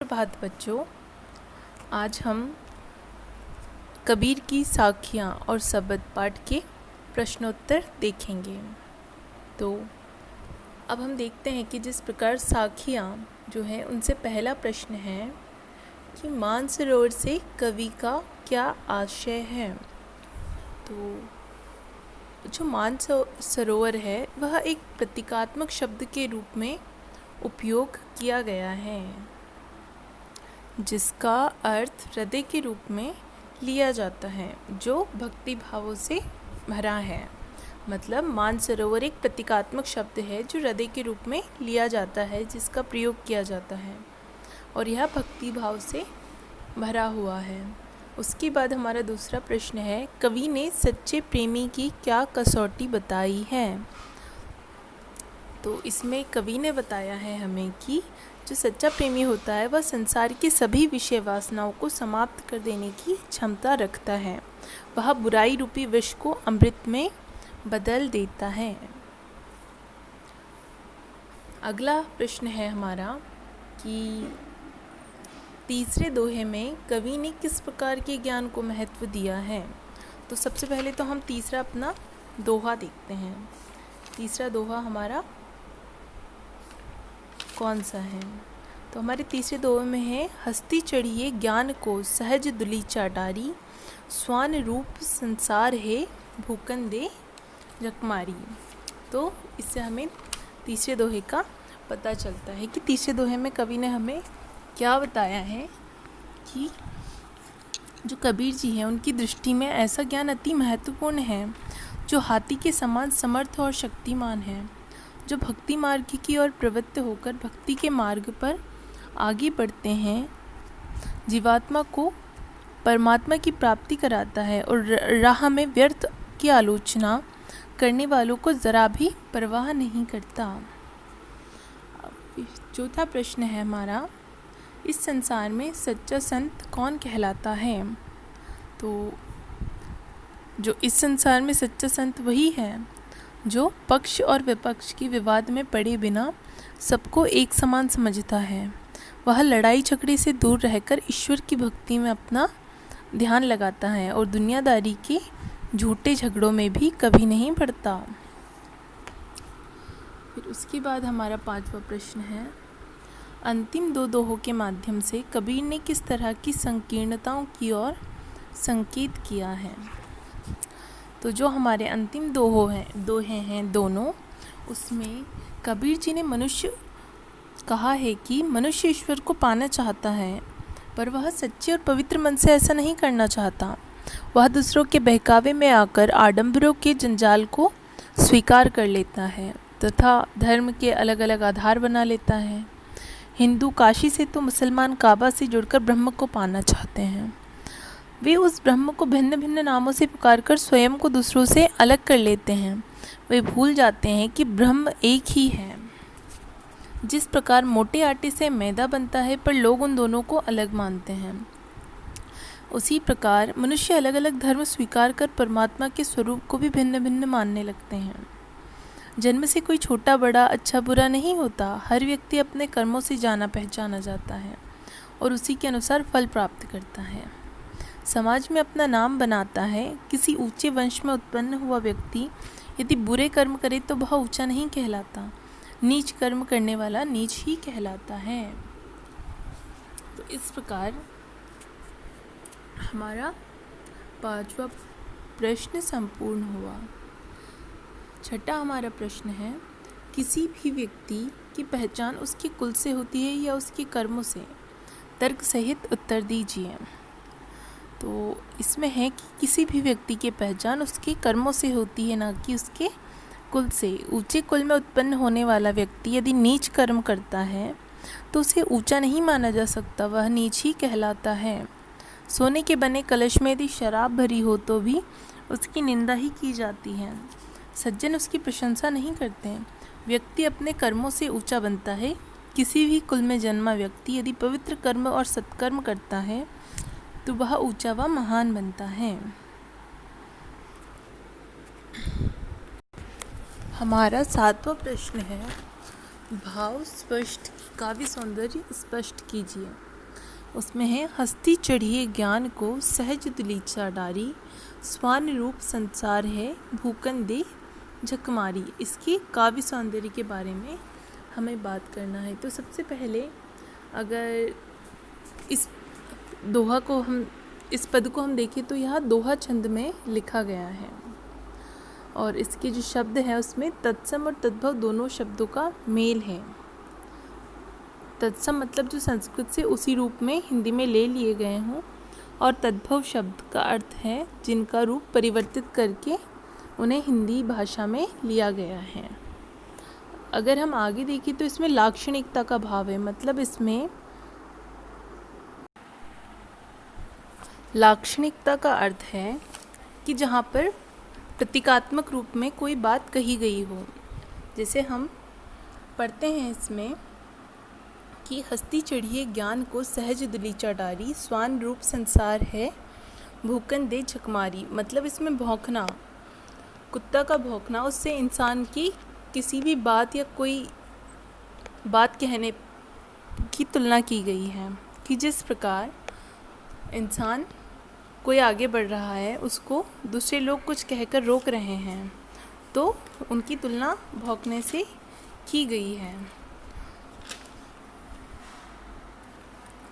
प्रभात बच्चों, आज हम कबीर की साखियाँ और सबद पाठ के प्रश्नोत्तर देखेंगे। तो अब हम देखते हैं कि जिस प्रकार साखियाँ जो हैं उनसे पहला प्रश्न है कि मानसरोवर से कवि का क्या आशय है। तो जो मानसरोवर है वह एक प्रतीकात्मक शब्द के रूप में उपयोग किया गया है, जिसका अर्थ हृदय के रूप में लिया जाता है, जो भक्ति भावों से भरा है। मतलब मानसरोवर एक प्रतीकात्मक शब्द है जो हृदय के रूप में लिया जाता है, जिसका प्रयोग किया जाता है और यह भक्ति भाव से भरा हुआ है। उसके बाद हमारा दूसरा प्रश्न है, कवि ने सच्चे प्रेमी की क्या कसौटी बताई है। तो इसमें कवि ने बताया है हमें कि जो सच्चा प्रेमी होता है वह संसार की सभी विषय वासनाओं को समाप्त कर देने की क्षमता रखता है। वह बुराई रूपी विष को अमृत में बदल देता है। अगला प्रश्न है हमारा कि तीसरे दोहे में कवि ने किस प्रकार के ज्ञान को महत्व दिया है। तो सबसे पहले तो हम तीसरा अपना दोहा देखते हैं। तीसरा दोहा हमारा कौन सा है। तो हमारे तीसरे दोहे में है, हस्ती चढ़िए ज्ञान को सहज दुली चाटारी, स्वान रूप संसार है भूकन दे जकमारी। तो इससे हमें तीसरे दोहे का पता चलता है कि तीसरे दोहे में कवि ने हमें क्या बताया है कि जो कबीर जी हैं उनकी दृष्टि में ऐसा ज्ञान अति महत्वपूर्ण है जो हाथी के समान समर्थ और शक्तिमान है, जो भक्ति मार्ग की ओर प्रवृत्त होकर भक्ति के मार्ग पर आगे बढ़ते हैं, जीवात्मा को परमात्मा की प्राप्ति कराता है और राह में व्यर्थ की आलोचना करने वालों को ज़रा भी परवाह नहीं करता। चौथा प्रश्न है हमारा, इस संसार में सच्चा संत कौन कहलाता है। तो जो इस संसार में सच्चा संत वही है जो पक्ष और विपक्ष की विवाद में पड़े बिना सबको एक समान समझता है। वह लड़ाई झगड़े से दूर रहकर ईश्वर की भक्ति में अपना ध्यान लगाता है और दुनियादारी के झूठे झगड़ों में भी कभी नहीं पड़ता। फिर उसके बाद हमारा पांचवा प्रश्न है, अंतिम दो दोहों के माध्यम से कबीर ने किस तरह की संकीर्णताओं की ओर संकेत किया है। तो जो हमारे अंतिम दोहे हैं दोनों, उसमें कबीर जी ने कहा है कि मनुष्य ईश्वर को पाना चाहता है, पर वह सच्चे और पवित्र मन से ऐसा नहीं करना चाहता। वह दूसरों के बहकावे में आकर आडंबरों के जंजाल को स्वीकार कर लेता है तथा धर्म के अलग अलग आधार बना लेता है। हिंदू काशी से तो मुसलमान काबा से जुड़कर ब्रह्म को पाना चाहते हैं। वे उस ब्रह्म को भिन्न भिन्न नामों से पुकारकर स्वयं को दूसरों से अलग कर लेते हैं। वे भूल जाते हैं कि ब्रह्म एक ही है। जिस प्रकार मोटे आटे से मैदा बनता है पर लोग उन दोनों को अलग मानते हैं, उसी प्रकार मनुष्य अलग अलग धर्म स्वीकार कर परमात्मा के स्वरूप को भी भिन्न भिन्न मानने लगते हैं। जन्म से कोई छोटा बड़ा अच्छा बुरा नहीं होता। हर व्यक्ति अपने कर्मों से जाना पहचाना जाता है और उसी के अनुसार फल प्राप्त करता है। समाज में अपना नाम बनाता है। किसी ऊंचे वंश में उत्पन्न हुआ व्यक्ति यदि बुरे कर्म करे तो वह ऊंचा नहीं कहलाता। नीच कर्म करने वाला नीच ही कहलाता है। तो इस प्रकार हमारा पांचवा प्रश्न संपूर्ण हुआ। छठा हमारा प्रश्न है, किसी भी व्यक्ति की पहचान उसके कुल से होती है या उसके कर्मों से। तर्क सहित उत्तर दीजिए। तो इसमें है कि किसी भी व्यक्ति की पहचान उसके कर्मों से होती है, ना कि उसके कुल से। ऊंचे कुल में उत्पन्न होने वाला व्यक्ति यदि नीच कर्म करता है तो उसे ऊंचा नहीं माना जा सकता, वह नीच ही कहलाता है। सोने के बने कलश में यदि शराब भरी हो तो भी उसकी निंदा ही की जाती है। सज्जन उसकी प्रशंसा नहीं करते हैं। व्यक्ति अपने कर्मों से ऊंचा बनता है। किसी भी कुल में जन्मा व्यक्ति यदि पवित्र कर्म और सत्कर्म करता है तो वह ऊंचा व महान बनता है। हमारा सातवां प्रश्न है, भाव स्पष्ट काव्य सौंदर्य स्पष्ट कीजिए। उसमें है हस्ती चढ़िए ज्ञान को सहज दलीचा डारी, स्वान रूप संसार है भूकन दे झकमारी। इसके काव्य सौंदर्य के बारे में हमें बात करना है। तो सबसे पहले अगर इस दोहा को हम इस पद को हम देखें तो यह दोहा छंद में लिखा गया है और इसके जो शब्द हैं उसमें तत्सम और तद्भव दोनों शब्दों का मेल है। तत्सम मतलब जो संस्कृत से उसी रूप में हिंदी में ले लिए गए हों, और तद्भव शब्द का अर्थ है जिनका रूप परिवर्तित करके उन्हें हिंदी भाषा में लिया गया है। अगर हम आगे देखें तो इसमें लाक्षणिकता का भाव है, मतलब इसमें लाक्षणिकता का अर्थ है कि जहाँ पर प्रतीकात्मक रूप में कोई बात कही गई हो। जैसे हम पढ़ते हैं इसमें कि हस्ती चढ़िए ज्ञान को सहज दलीचा डारी, स्वान रूप संसार है भूकन दे झकमारी। मतलब इसमें भौंकना, कुत्ता का भौंकना, उससे इंसान की किसी भी बात या कोई बात कहने की तुलना की गई है कि जिस प्रकार इंसान कोई आगे बढ़ रहा है, उसको दूसरे लोग कुछ कहकर रोक रहे हैं, तो उनकी तुलना भौंकने से की गई है।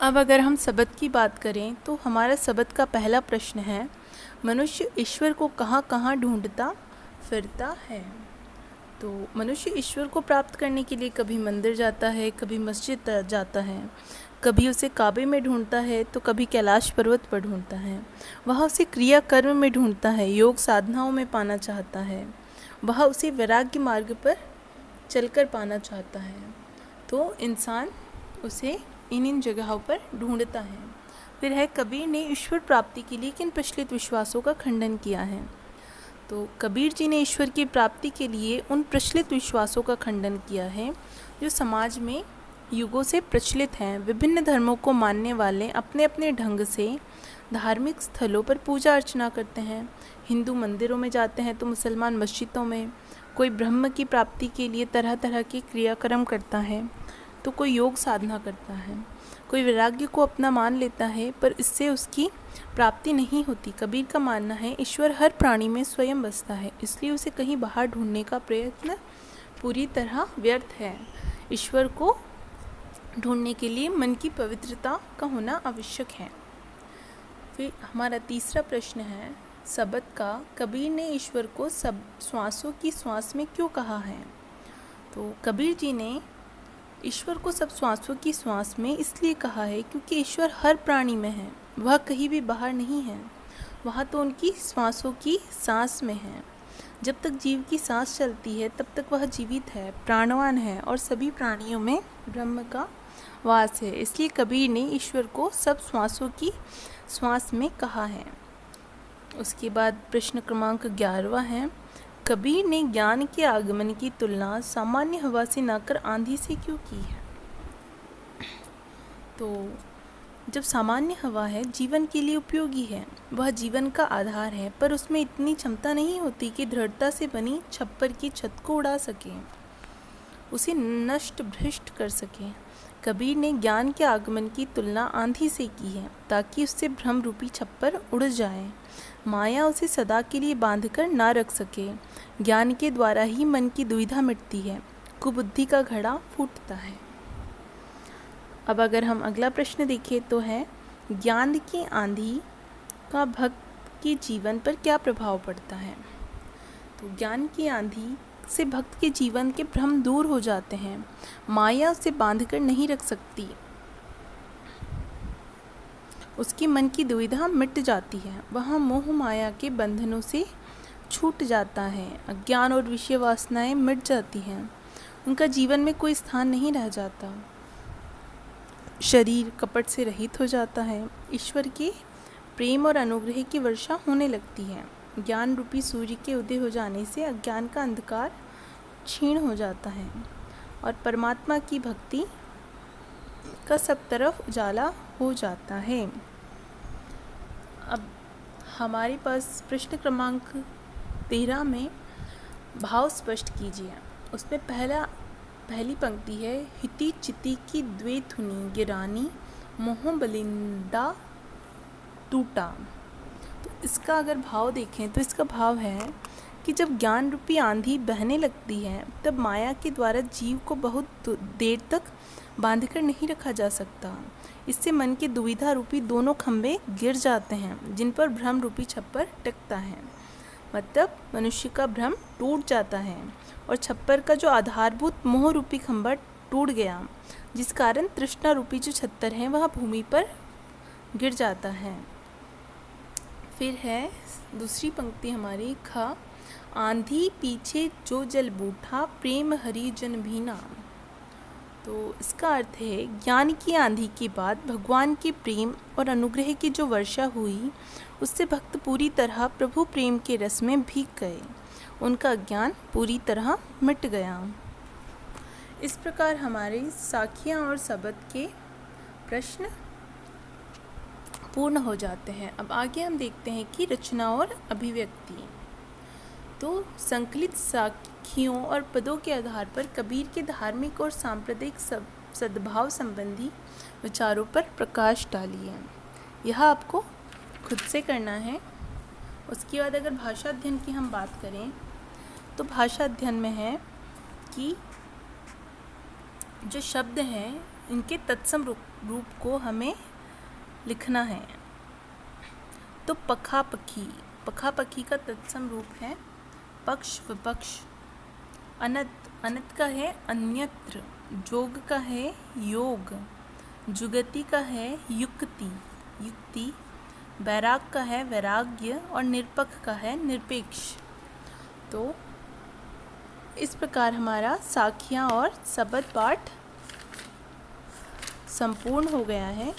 अब अगर हम सबद की बात करें तो हमारा सबद का पहला प्रश्न है, मनुष्य ईश्वर को कहाँ कहाँ ढूंढता फिरता है। तो मनुष्य ईश्वर को प्राप्त करने के लिए कभी मंदिर जाता है, कभी मस्जिद जाता है, कभी उसे काबे में ढूंढता है तो कभी कैलाश पर्वत पर ढूंढता है। वह उसे क्रिया कर्म में ढूंढता है, योग साधनाओं में पाना चाहता है। वह उसे वैराग्य मार्ग पर चलकर पाना चाहता है। तो इंसान उसे इन जगहों पर ढूंढता है। फिर है, कबीर ने ईश्वर प्राप्ति के लिए किन प्रचलित विश्वासों का खंडन किया है। तो कबीर जी ने ईश्वर की प्राप्ति के लिए उन प्रचलित विश्वासों का खंडन किया है जो समाज में युगों से प्रचलित हैं। विभिन्न धर्मों को मानने वाले अपने अपने ढंग से धार्मिक स्थलों पर पूजा अर्चना करते हैं। हिंदू मंदिरों में जाते हैं तो मुसलमान मस्जिदों में। कोई ब्रह्म की प्राप्ति के लिए तरह तरह के क्रियाक्रम करता है, तो कोई योग साधना करता है। कोई वैराग्य को अपना मान लेता है, पर इससे उसकी प्राप्ति नहीं होती। कबीर का मानना है ईश्वर हर प्राणी में स्वयं बसता है, इसलिए उसे कहीं बाहर ढूंढने का प्रयत्न पूरी तरह व्यर्थ है। ईश्वर को ढूंढने के लिए मन की पवित्रता का होना आवश्यक है। फिर हमारा तीसरा प्रश्न है, सबद का कबीर ने ईश्वर को सब श्वासों की श्वास में क्यों कहा है। तो कबीर जी ने ईश्वर को सब श्वासों की श्वास में इसलिए कहा है क्योंकि ईश्वर हर प्राणी में है, वह कहीं भी बाहर नहीं है। वह तो उनकी श्वासों की सांस में है। जब तक जीव की सांस चलती है तब तक वह जीवित है, प्राणवान है और सभी प्राणियों में ब्रह्म का वास है। इसलिए कबीर ने ईश्वर को सब श्वासों की श्वास में कहा है। उसके बाद प्रश्न क्रमांक 11वां है, कबीर ने ज्ञान के आगमन की तुलना सामान्य हवा से न कर आंधी से क्यों की है। तो जब सामान्य हवा है जीवन के लिए उपयोगी है, वह जीवन का आधार है, पर उसमें इतनी क्षमता नहीं होती कि दृढ़ता से बनी छप्पर की छत को उड़ा सके, उसे नष्ट भ्रष्ट कर सके। कबीर ने ज्ञान के आगमन की तुलना आंधी से की है ताकि उससे भ्रम रूपी छप्पर उड़ जाए, माया उसे सदा के लिए बांधकर ना रख सके। ज्ञान के द्वारा ही मन की दुविधा मिटती है, कुबुद्धि का घड़ा फूटता है। अब अगर हम अगला प्रश्न देखें तो है, ज्ञान की आंधी का भक्त के जीवन पर क्या प्रभाव पड़ता है। तो ज्ञान की आंधी से भक्त के जीवन के भ्रम दूर हो जाते हैं, माया उसे बांधकर नहीं रख सकती, उसकी मन की दुविधा मिट जाती है, वह मोह माया के बंधनों से छूट जाता है, अज्ञान और विषय वासनाएं मिट जाती हैं, उनका जीवन में कोई स्थान नहीं रह जाता, शरीर कपट से रहित हो जाता है, ईश्वर के प्रेम और अनुग्रह की वर्षा होने लगती है। ज्ञान रूपी सूर्य के उदय हो जाने से अज्ञान का अंधकार क्षीण हो जाता है और परमात्मा की भक्ति का सब तरफ उजाला हो जाता है। अब हमारे पास प्रश्न क्रमांक 13 में भाव स्पष्ट कीजिए। उसमें पहली पंक्ति है, हिति चिति की द्वे धुनी गिरानी मोह बलिंदा टूटा। तो इसका अगर भाव देखें तो इसका भाव है कि जब ज्ञान रूपी आंधी बहने लगती है तब माया के द्वारा जीव को बहुत देर तक बांधकर नहीं रखा जा सकता। इससे मन के दुविधा रूपी दोनों खंभे गिर जाते हैं जिन पर भ्रम रूपी छप्पर टिकता है। मतलब मनुष्य का भ्रम टूट जाता है और छप्पर का जो आधारभूत मोह रूपी खंभा टूट गया, जिस कारण तृष्णा रूपी जो छत्तर है वह भूमि पर गिर जाता है। फिर है दूसरी पंक्ति हमारी, ख आंधी पीछे जो जल बूठा प्रेम हरि जन भीना। तो इसका अर्थ है ज्ञान की आंधी के बाद भगवान के प्रेम और अनुग्रह की जो वर्षा हुई उससे भक्त पूरी तरह प्रभु प्रेम के रस में भीग गए, उनका ज्ञान पूरी तरह मिट गया। इस प्रकार हमारे साखियाँ और सबद के प्रश्न पूर्ण हो जाते हैं। अब आगे हम देखते हैं कि रचना और अभिव्यक्ति। तो संकलित साखियों और पदों के आधार पर कबीर के धार्मिक और सांप्रदायिक सद्भाव संबंधी विचारों पर प्रकाश डालिए। यह आपको खुद से करना है। उसके बाद अगर भाषा अध्ययन की हम बात करें तो भाषा अध्ययन में है कि जो शब्द हैं इनके तत्सम रूप को हमें लिखना है। तो पखा पखी का तत्सम रूप है पक्ष विपक्ष। अनत का है अन्यत्र, जोग का है योग, जुगति का है युक्ति, वैराग का है वैराग्य और निरपक्ष का है निरपेक्ष। तो इस प्रकार हमारा साखियाँ और सबद पाठ संपूर्ण हो गया है।